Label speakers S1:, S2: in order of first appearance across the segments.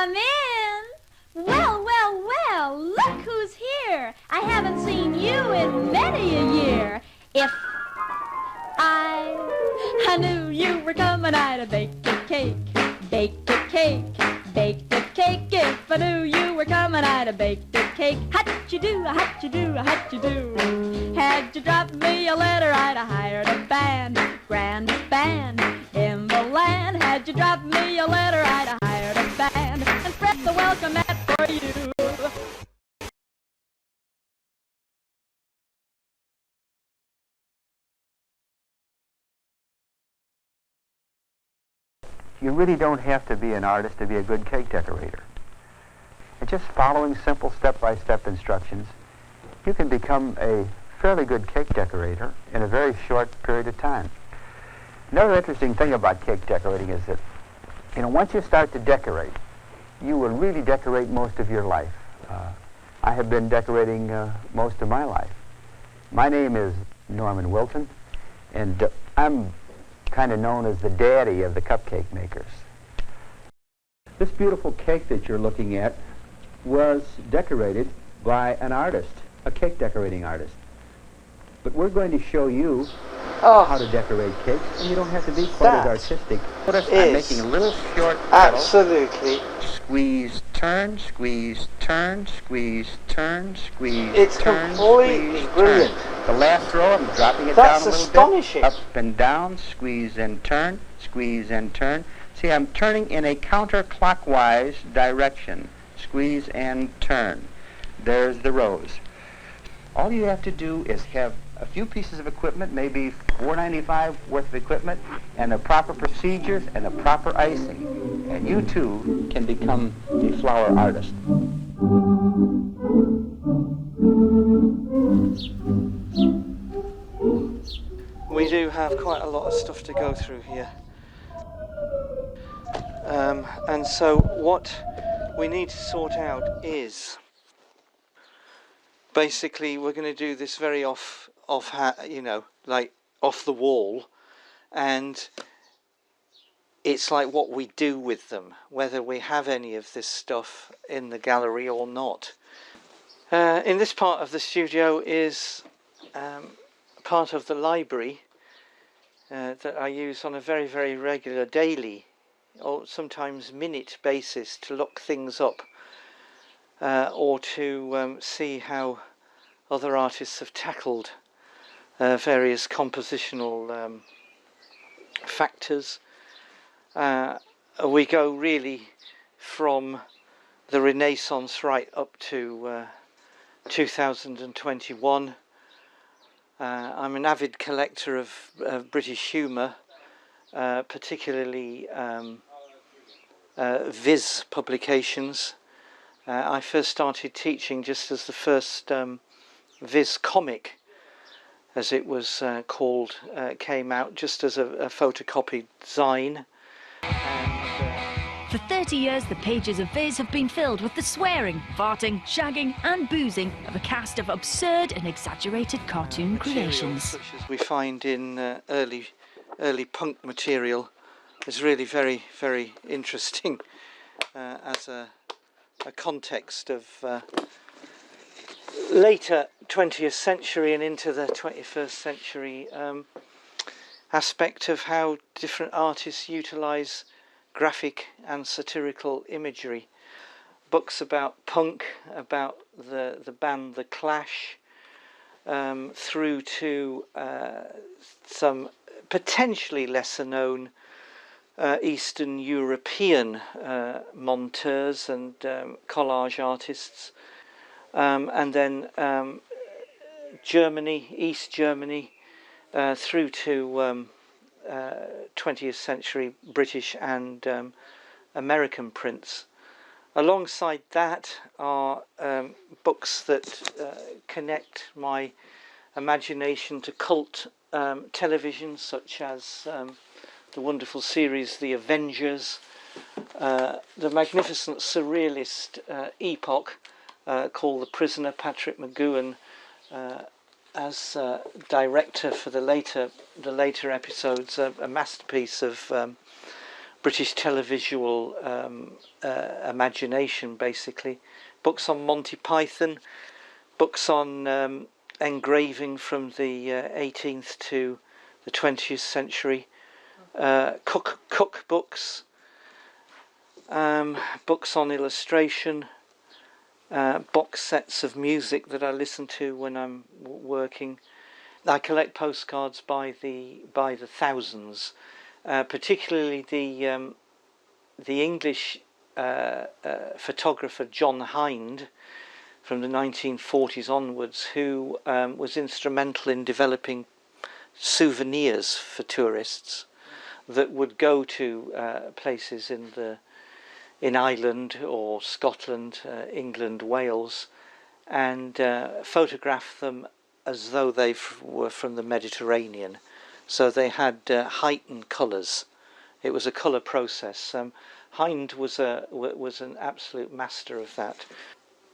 S1: Come in. Well, well, well, look who's here. I haven't seen you in many a year. If I knew you were coming, I'd have baked a cake, baked a cake, baked a cake. If I knew you were coming, I'd have baked a cake. How'd-you-do, how'd-you-do, how'd-you-do? Had you dropped me a letter, I'd have hired a band, grand band in the land. Had you dropped me a letter, I'd have hired a band and spread the welcome mat for you.
S2: You really don't have to be an artist to be a good cake decorator. And just following simple step-by-step instructions, you can become a fairly good cake decorator in a very short period of time. Another interesting thing about cake decorating is that, once you start to decorate, you will really decorate most of your life. I have been decorating most of my life. My name is Norman Wilton, and I'm kind of known as the daddy of the cupcake makers. This beautiful cake that you're looking at was decorated by an artist, a cake decorating artist. But we're going to show you how to decorate cakes, and you don't have to be quite as artistic. Notice I'm making a little short pedal.
S3: Absolutely.
S2: Squeeze, turn, squeeze, turn, squeeze, turn, squeeze,
S3: It's
S2: turn,
S3: completely
S2: squeeze,
S3: brilliant.
S2: turn. The last row, I'm dropping it
S3: That's
S2: down a little
S3: astonishing.
S2: bit. Up and down, squeeze and turn, squeeze and turn. See, I'm turning in a counterclockwise direction. Squeeze and turn. There's the rows. All you have to do is have a few pieces of equipment, maybe $4.95 worth of equipment, and the proper procedures and the proper icing. And you too can become a flower artist.
S3: We do have quite a lot of stuff to go through here. And so what we need to sort out is, basically we're going to do this very off the wall, and it's like what we do with them, whether we have any of this stuff in the gallery or not. In this part of the studio is part of the library that I use on a very, very regular daily or sometimes minute basis to look things up or to see how other artists have tackled various compositional factors. We go really from the Renaissance right up to 2021. I'm an avid collector of British humour, particularly Viz publications. I first started teaching just as the first Viz comic, as it was called, came out, just as a photocopied zine.
S4: For 30 years, the pages of Viz have been filled with the swearing, farting, shagging and boozing of a cast of absurd and exaggerated cartoon creations.
S3: Such as we find in early punk material is really very, very interesting as a context of later 20th century and into the 21st century aspect of how different artists utilise graphic and satirical imagery. Books about punk, about the band The Clash, through to some potentially lesser known Eastern European monteurs and collage artists, and then Germany, East Germany, through to 20th century British and American prints. Alongside that are books that connect my imagination to cult television, such as the wonderful series The Avengers, the magnificent surrealist epoch called The Prisoner, Patrick McGoohan as director for the later episodes, a masterpiece of British televisual imagination, basically. Books on Monty Python, books on engraving from the 18th to the 20th century, cookbooks, books on illustration, box sets of music that I listen to when I'm working. I collect postcards by the thousands, particularly the English photographer John Hind from the 1940s onwards, who was instrumental in developing souvenirs for tourists that would go to places in Ireland or Scotland, England, Wales, and photograph them as though they were from the Mediterranean. So they had heightened colours. It was a colour process. Hind was an absolute master of that.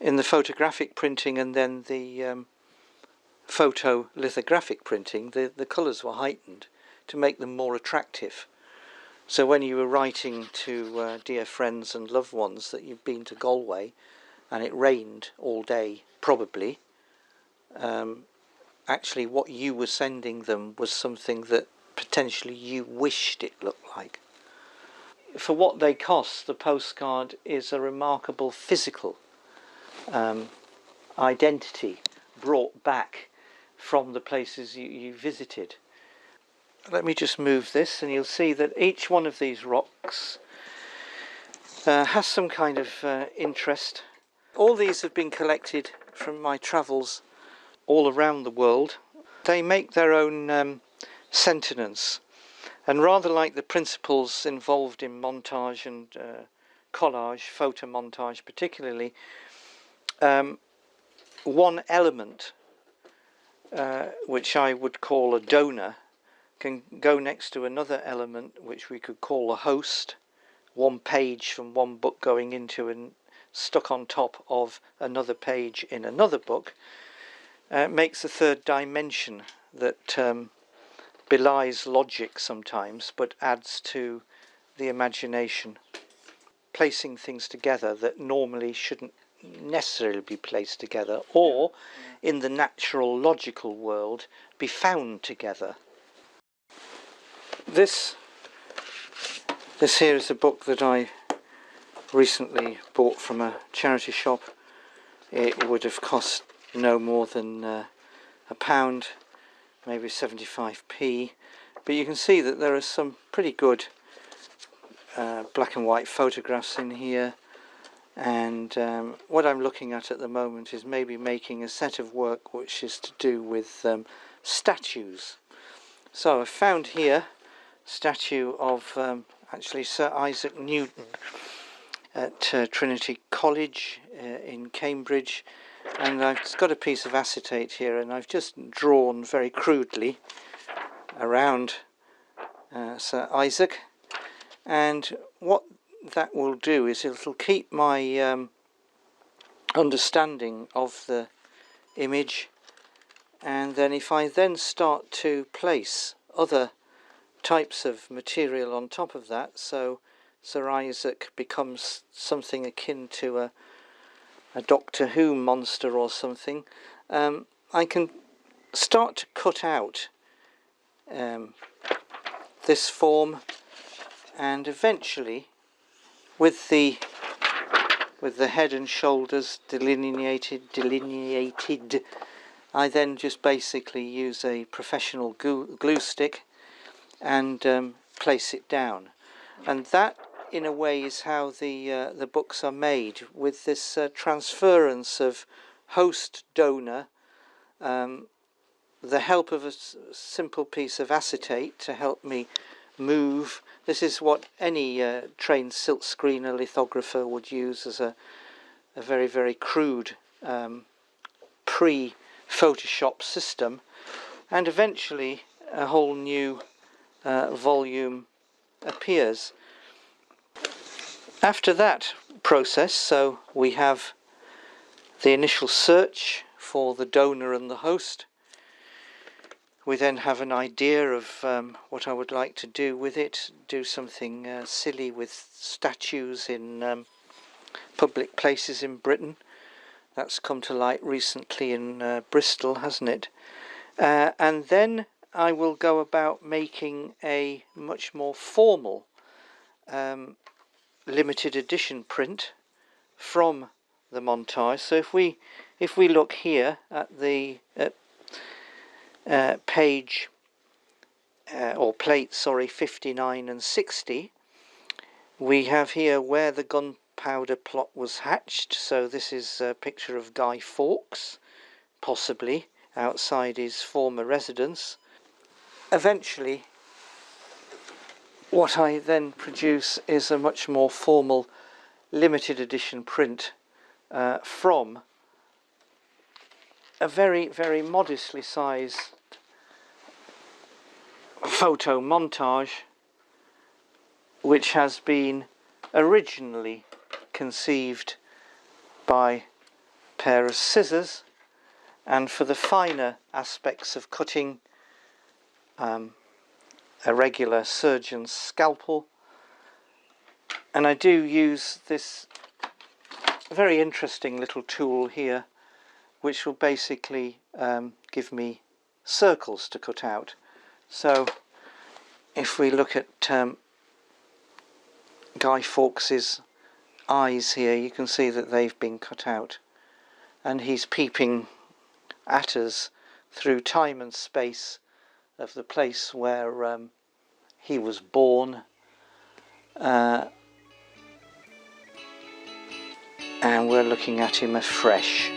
S3: In the photographic printing and then the photolithographic printing, the colours were heightened to make them more attractive. So when you were writing to dear friends and loved ones that you've been to Galway and it rained all day, probably, actually what you were sending them was something that potentially you wished it looked like. For what they cost, the postcard is a remarkable physical identity brought back from the places you visited. Let me just move this and you'll see that each one of these rocks has some kind of interest. All these have been collected from my travels all around the world. They make their own sentience, and rather like the principles involved in montage and collage, photo montage particularly, one element which I would call a donor can go next to another element which we could call a host, one page from one book going into and stuck on top of another page in another book. Makes a third dimension that belies logic sometimes, but adds to the imagination, placing things together that normally shouldn't necessarily be placed together, or in the natural logical world be found together. This here is a book that I recently bought from a charity shop. It would have cost no more than £1, maybe 75p, but you can see that there are some pretty good black and white photographs in here, and what I'm looking at the moment is maybe making a set of work which is to do with statues. So I found here a statue of actually Sir Isaac Newton at Trinity College in Cambridge, and I've got a piece of acetate here and I've just drawn very crudely around Sir Isaac, and what that will do is it'll keep my understanding of the image, and then if I then start to place other types of material on top of that, so Sir Isaac becomes something akin to a Doctor Who monster or something, I can start to cut out this form, and eventually with the head and shoulders delineated, I then just basically use a professional glue stick and place it down, and that in a way is how the books are made, with this transference of host donor, the help of a simple piece of acetate to help me move. This is what any trained silkscreen lithographer would use as a very, very crude pre-Photoshop system, and eventually a whole new volume appears. After that process, so we have the initial search for the donor and the host. We then have an idea of what I would like to do with it, do something silly with statues in public places in Britain. That's come to light recently in Bristol, hasn't it? And then I will go about making a much more formal limited edition print from the montage. So if we look here at the page or plate, sorry, 59 and 60, we have here where the gunpowder plot was hatched. So this is a picture of Guy Fawkes, possibly outside his former residence. Eventually, what I then produce is a much more formal limited edition print from a very, very modestly sized photo montage, which has been originally conceived by a pair of scissors, and for the finer aspects of cutting, a regular surgeon's scalpel. And I do use this very interesting little tool here, which will basically give me circles to cut out. So if we look at Guy Fawkes's eyes here, you can see that they've been cut out, and he's peeping at us through time and space of the place where he was born, and we're looking at him afresh.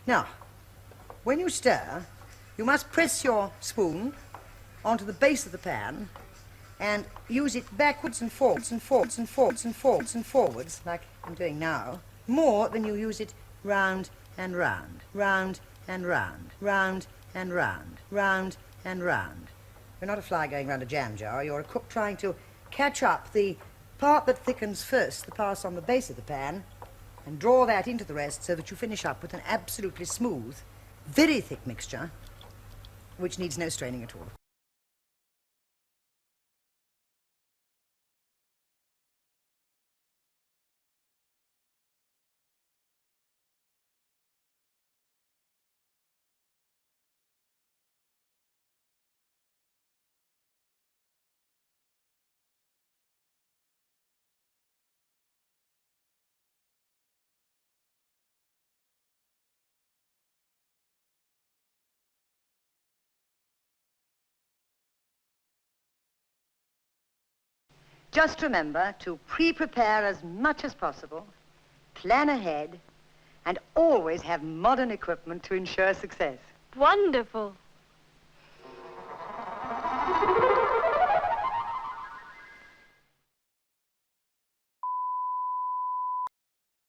S5: Now, when you stir, you must press your spoon onto the base of the pan and use it backwards and forwards and forwards and forwards and forwards and forwards, like I'm doing now, more than you use it round and round, round and round, round and round, round and round. You're not a fly going round a jam jar, you're a cook trying to catch up the part that thickens first, the part on the base of the pan, and draw that into the rest so that you finish up with an absolutely smooth, very thick mixture, which needs no straining at all. Just remember to pre-prepare as much as possible, plan ahead, and always have modern equipment to ensure success.
S6: Wonderful.